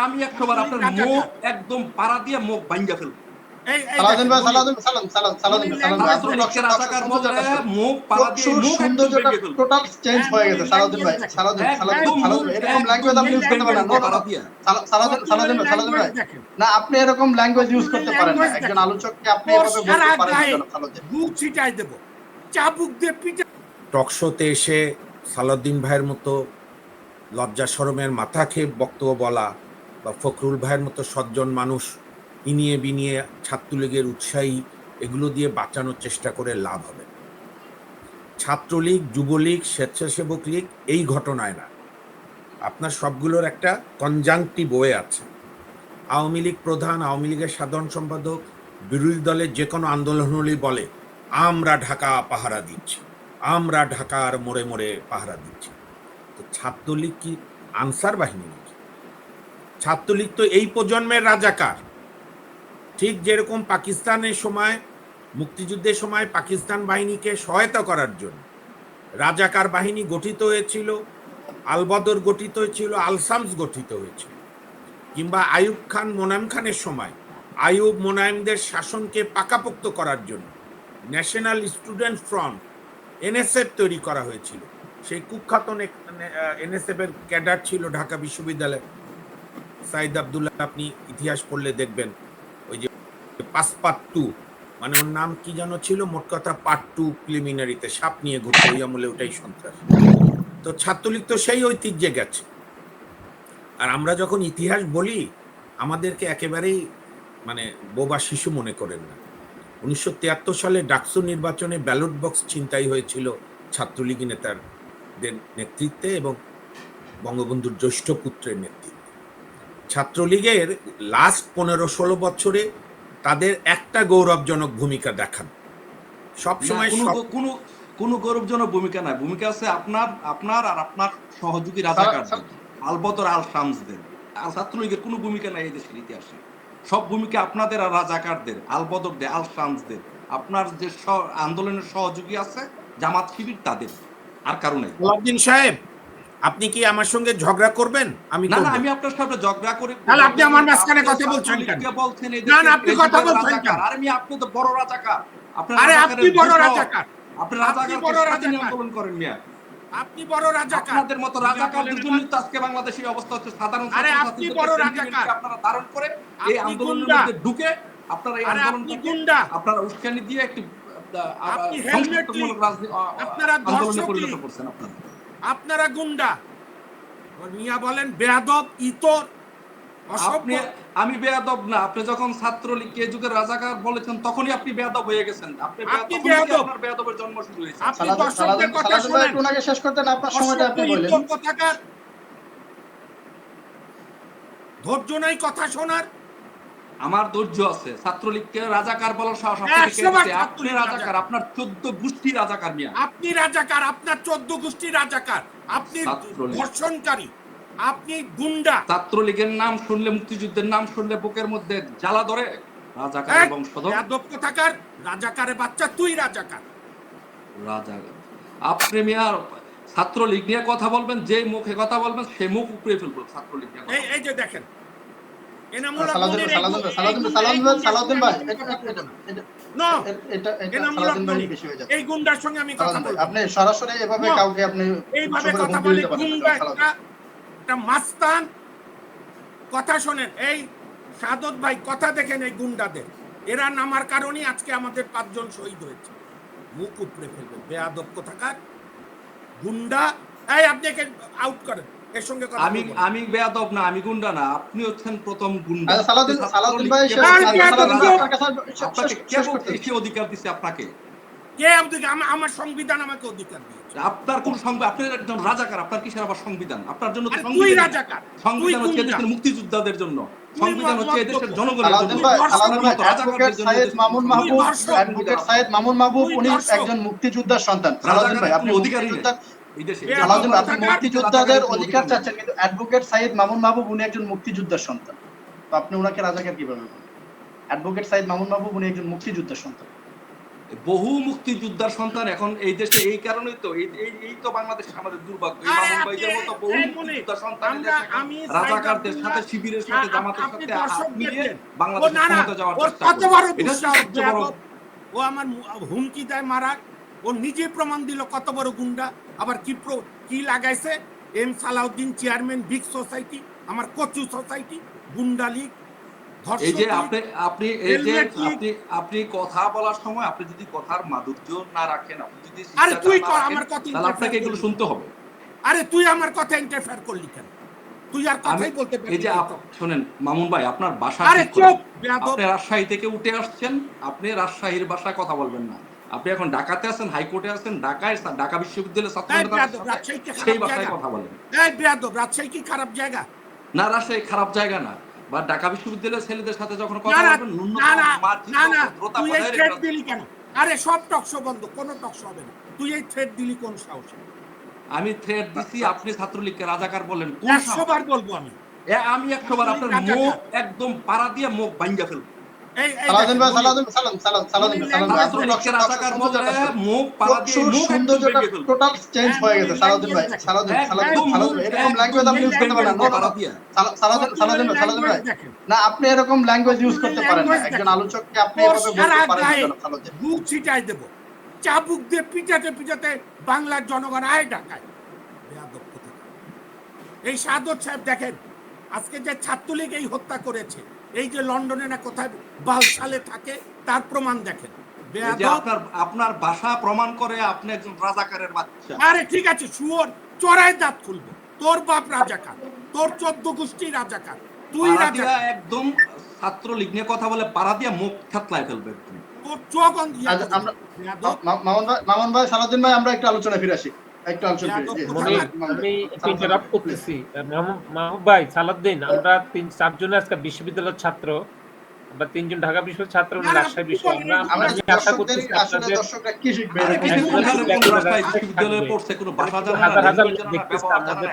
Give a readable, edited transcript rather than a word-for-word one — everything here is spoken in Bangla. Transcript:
আমি 100 বার আপনার মুখ একদম পাড়া দিয়ে মুখ ভাঙা ফেলবো। সালাউদ্দিন ভাই, সালাউদ্দিন ভাই, রাজাকার বলতে মুখ পাড়া দিয়ে মুখ একদম ভেঙে ফেলবো। টোটাল চেঞ্জ হয়ে গেছে সালাউদ্দিন ভাই। সালাউদ্দিন এরকম ল্যাঙ্গুয়েজ আপনি ইউজ করতে পারেন না। সালাউদ্দিন ভাই, না, আপনি এরকম ল্যাঙ্গুয়েজ ইউজ করতে পারেন না। একজন আলোচককে আপনি এভাবে বলতে পারেন না সালাউদ্দিন। বুক ছিটাই দেব, চাবুক দিয়ে পিঠে। টকশোতে এসে সালাউদ্দিন ভাইয়ের মতো লজ্জা শরমের মাথা খেয়ে বক্তব্য বলা বা ফখরুল ভাইয়ের মতো সজ্জন মানুষ ইনিয়ে বিনিয়ে ছাত্রলীগের উৎসাহী এগুলো দিয়ে বাঁচানোর চেষ্টা করে লাভ হবে। ছাত্রলীগ, যুবলীগ, স্বেচ্ছাসেবক লীগ এই ঘটনায় না, আপনার সবগুলোর একটা কনজাংটিভ বয়ে আছে। আওয়ামী লীগ প্রধান, আওয়ামী লীগের সাধারণ সম্পাদক বিরোধী দলের যে কোনো আন্দোলন হলেই বলে আমরা ঢাকা পাহারা দিচ্ছি, আমরা ঢাকার মোড়ে মোড়ে পাহারা দিচ্ছি। তো ছাত্রলীগ কি আনসার বাহিনী নাকি? ছাত্রলীগ তো এই প্রজন্মের রাজাকার। ঠিক যেরকম পাকিস্তানের সময়, মুক্তিযুদ্ধের সময় পাকিস্তান বাহিনীকে সহায়তা করার জন্য রাজাকার বাহিনী গঠিত হয়েছিল, আলবদর গঠিত হয়েছিল, আলসামস গঠিত হয়েছিল, কিংবা আইয়ুব খান, মোনায়েম খানের সময় আইয়ুব মোনায়েমদের শাসনকে পাকাপোক্ত করার জন্য ন্যাশনাল স্টুডেন্ট ফ্রন্ট এনএসএফ তৈরি করা হয়েছিল। সেই কুখ্যাত এনএসএফ এর ক্যাডার ছিল ঢাকা বিশ্ববিদ্যালয় সাইদ আব্দুল্লাহ, আপনি ইতিহাস পড়লে দেখবেন ওই যে পাসপাট টু, মানে ওর নাম কি যেন ছিল, মোট কথা পার্ট টু প্রিলিমিনারিতে সাপ নিয়ে ঘুরতে, ওই আমলে ওটাই সন্ত্রাস। তো ছাত্রলীগ তো সেই ঐতিহ্যে গেছে। আর আমরা যখন ইতিহাস বলি আমাদেরকে একেবারেই মানে বোবা শিশু মনে করেন না। 1973 সালে ডাকসু নির্বাচনে ব্যালট বক্স ছিনতাই হয়েছিল ছাত্রলীগ নেতাদের নেতৃত্বে এবং বঙ্গবন্ধুর জ্যেষ্ঠ পুত্রের নেতৃত্বে। ছাত্রলীগের লাস্ট 15-16 বছরে তাদের একটা গৌরবজনক ভূমিকা দেখান। সবসময় কোনো গৌরবজনক ভূমিকা নাই, ভূমিকা আছে আপনার আর আপনার সহযোগী রাজাকারদের, আলবদর আল শামসদের। ছাত্রলীগের কোনো ভূমিকা নাই এই দেশের ইতিহাসে। সব ভূমিকা আপনাদের আর রাজাকারদের, আলবদরদের, আল শামসদের। আপনার যে আন্দোলনের সহযোগী আছে জামাত শিবির, তাদের, আর কারণে। সালাউদ্দিন সাহেব, আপনি কি আমার সঙ্গে ঝগড়া করবেন? আমি না, আমি আপনার সাথে ঝগড়া করি। তাহলে আপনি আমার মাঝখানে কথা বলছেন কেন? না, আপনি কথা বলছেন কেন? আরে আমি, আপনি তো বড় রাজাকার। আরে আপনি বড় রাজাকার, আপনি রাজাকার আন্দোলন করেন মিয়া। আপনি বড় রাজাকার। আপনাদের মতো রাজাকারদের জন্য তো আজকে বাংলাদেশের অবস্থা হচ্ছে। সাধারণ আরে আপনি বড় রাজাকার, আপনারা ধারণ করে এই আন্দোলনের মধ্যে ঢুকে আপনারা এই আন্দোলনটাকে আপনারা উস্কানি দিয়ে একটু আন্দোলনে পরিণত করছেন। আপনারা গুন্ডা মিয়া বলেন, বেয়াদব, ইতর, অসভ্য। আমি বেয়াদব না। আপনি যখন ছাত্রলীগকে যুগের রাজাকার বলেছেন তখনই আপনি বেয়াদব হয়ে গেছেন। আপনি বেয়াদব, আপনার বেয়াদবের জন্ম শুরু হয়েছে। আপনি দর্শকদের কথা শুনেন, ওনাকে শেষ করতে না, আপনার সময়টা আপনি বলেন। ধৈর্য নাই কথা শোনার? আমার ধৈর্য আছে। ছাত্রলীগকে রাজাকার বলার সাহস আপনি রাজাকার, আপনার 14 গোষ্ঠী রাজাকার মিয়া। আপনি রাজাকার, আপনার 14 গোষ্ঠী রাজাকার, আপনি ধর্ষণকারী, আপনি গুন্ডা। ছাত্রলীগের নাম শুনলে, মুক্তিযুদ্ধের নাম শুনলে বুকের মধ্যে জ্বালা ধরে। রাজাকার বংশধর, বেয়াদব কোথাকার, রাজাকারে বাচ্চা, তুই রাজাকার। রাজাকার আপনি মিয়া। ছাত্রলীগ নিয়ে কথা বলবেন, যে মুখে কথা বলবেন সে মুখ উপরে ফেলবো ছাত্রলীগ নিয়ে। এই যে দেখেন এই গুন্ডার সঙ্গে আমি কথা বলবো। আপনি সরাসরি এভাবে কাউকে আপনি এইভাবে কথা বলে গুন্ডা একটা মাস্তান। কথা শোনেন, এই সাদত ভাই কথা দেখেন, এই গুন্ডাদের, এরা নামার কারণেই আজকে আমাদের 5 জন শহীদ হয়েছে। মুখ উপড়ে ফেলবে, বেয়াদব কোথাকার গুন্ডা। এই আপনি একে আউট করেন, এর সঙ্গে কথা বলবো। আমি বেয়াদব না, আমি গুন্ডা না, আপনি হচ্ছেন প্রথম গুন্ডা। সালাউদ্দিন ভাই, আপনাকে কে বলতে অধিকার দিছে? আপনাকে কে অধিকার? আমার সংবিধান আমাকে অধিকার দিয়েছে। আপনার কোন সংবিধান? আপনি একজন রাজাকার, আপনার কিসের আবার সংবিধান? আপনার জন্য তো তুই রাজাকার। সংবিধান হচ্ছে দেশের মুক্তিযোদ্ধাদের জন্য, সংবিধান হচ্ছে দেশের জনগণের জন্য। অ্যাডভোকেট সাইয়েদ মামুন মাহবুব উনি একজন মুক্তিযোদ্ধার সন্তান। সালাউদ্দিন ভাই, আপনি অধিকারী নেই এই দেশে। সালাউদ্দিন ভাই, আপনি মুক্তিযোদ্ধাদের অধিকার চাচ্ছেন, কিন্তু অ্যাডভোকেট সাইয়েদ মামুন মাহবুব উনি একজন মুক্তিযোদ্ধার সন্তান। তো আপনি ওনাকে রাজাকার কিভাবে বলেন? অ্যাডভোকেট সাইয়েদ মামুন মাহবুব উনি একজন মুক্তিযোদ্ধার সন্তান। বহু মুক্তিযোদ্ধার সন্তান এখন এই দেশে, এই কারণেই তো এই তো বাংলাদেশ আমাদের দুর্ভাগ্য। এই মামুন ভাইয়ের মতো বহু মুক্তিযোদ্ধার সন্তান এই দেশে এখন রাজাকারদের সাথে, শিবিরের সাথে, জামাতের সাথে হাত মিলিয়ে বাংলাদেশের ক্ষমতা যাওয়ার চেষ্টা করে। এটা সবচেয়ে বড়। ও আমার হুমকি দেয় মারার, ও নিজে প্রমাণ দিল কত বড় গুন্ডা। আবার কি লাগাইছে, M Salauddin chairman big society, আমার কচু সোসাইটি, গুন্ডা লীগ। এই যে আপনি কথা বলার সময় আপনি যদি কথার মাধুর্য না রাখেন, আপনি যদি তাহলে আপনাকে এগুলো শুনতে হবে। আরে তুই আমার কথা ইন্টারফেয়ার করলি কেন? তুই আর কথাই বলতে পারবি। এই যে শুনেন মামুন ভাই, আপনার ভাষা, আপনি রাজশাহী থেকে উঠে আসছেন, আপনি রাজশাহীর ভাষায় কথা বলবেন না। আপনি এখন ঢাকাতে আছেন, হাইকোর্টে আছেন, ঢাকা বিশ্ববিদ্যালয়ের ছাত্র সেই ভাষায় কথা বলেন। রাজশাহী কি খারাপ জায়গা? না, রাজশাহী খারাপ জায়গা না। বা ঢাকা বিশ্ববিদ্যালয়ের ছেলেদের সাথে যখন কথা বলবেন, তুই এই থ্রেট দিলি কেন? আরে সব টকশো বন্ধ, কোনো টকশো হবে না। তুই এই থ্রেট দিলি কোন সাহসে? আমি থ্রেট দিছি, আপনি ছাত্রলীগকে রাজাকার বলেন কোন 100 বার বলবো আমি 100 বার আপনার মুখ একদম পাড়া দিয়ে মুখ ভাঙা ফেলবো। আপনি এরকম ল্যাঙ্গুয়েজ ইউজ করতে পারেন না, একজন আলোচককে আপনি এভাবে বলতে পারেন না। বুক ছিটাই দেব, চাবুক দিয়ে পিটাতে পিটাতে বাংলার জনগণ আয় ঢাকায়। এই সাদত সাহেব দেখেন, আজকে যে ছাত্রলীগ এই হত্যা করেছে, এই যে লন্ডনে না কোথায় বালসালে থাকে, তার প্রমাণ দেখেন। আপনার ভাষা প্রমাণ করে আপনি একজন রাজাকারের বাচ্চা। আরে ঠিক আছে, শুয়োর চড়াই দাঁত খুলবো। তোর বাপ রাজাকার, তোর 14 গোষ্ঠী রাজাকার, তুই রাজাকার। একদম ছাত্রলীগ নিয়ে কথা বলে পাড়া দিয়ে মুখ থাতলায় ফেলবে তোর চোখ। মামুন ভাই, সালাউদ্দিন ভাই, আমরা একটু আলোচনা ফিরে আসি। আমি ইন্টারাপ্ট করতেছি। মাহবুব ভাই, সালাউদ্দিন, আমরা 3-4 জন আজকে বিশ্ববিদ্যালয়ের ছাত্র, আমরা 3 জন ঢাকা বিশ্ববিদ্যালয়ের ছাত্র, রাজশাহী বিশ্ববিদ্যালয়। আমরা আশা করতেছি আসলে দর্শকরা কি শিখবে, বিশ্ববিদ্যালয়ে পড়ছে, কোনো ভাষা জানে না,